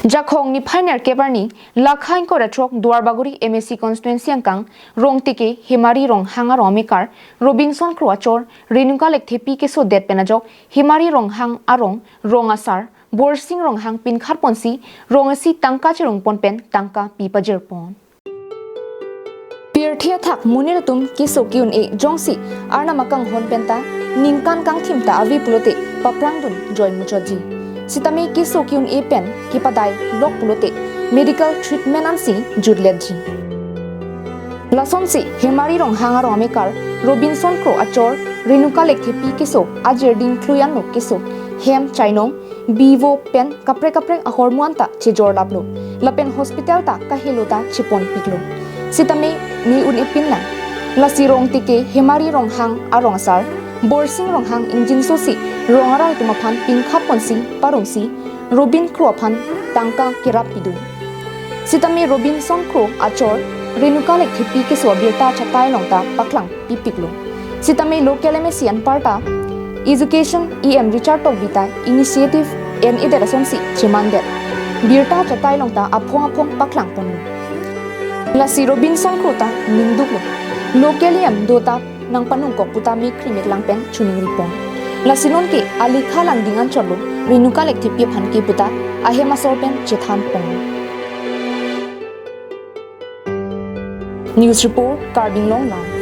Jakhong ni pioneer kebarni lakhain ko ratrok Duarbaguri MSC constituency angkang Rongteke Hemari Ronghang Arong amekar Robinson Kro achor Renuka Lekthepi keso det penajok Hemari Ronghang Arong Rong asar Borsing Ronghang pinkhar ponsi Rongasi tangka chirong ponpen tangka pipajir pon Pirthia thak muniratum keso kiun e jongsi arna makang honpenta ningkan kang thimta avi pulote paprangdun join muchoji Sitame keso kiun e pen kipadai lok pulote medical treatment ansi judledji Lasonsi Hemari Ronghang Arong amekar Robinson Kro achor Renuka Lekthepi keso ajerding kluyan no keso hem chainong bivo pen kapre ahor muanta chejor lablo lapen hospital ta kahilota chipon piklo Sitame ni un ipin lang lasi Rongteke Hemari Ronghang Arong asar Borsing Ronghang injin sosi Rongarai tumapan pinkhap ponsi parungsi Robin Kro pan tangka kirap pidu Sitame Robinson Kro achor Renuka Lekthepi keso birta chatai longta paklang pipiklo Sitame local MSC parta Education EM Richard Togbita Initiative and Iderasonsi Chimandet birta chatai longta apong paklang ponu Lasi Robinson Kro ta ningduklo Lokaliam dota nang panungkok puta mi krimit langpen chuning ripon Lasinon ke alikha langdingan cholo Renuka Lekthepi phanki puta ahema sorpen chethan pong News report Carbing Long Long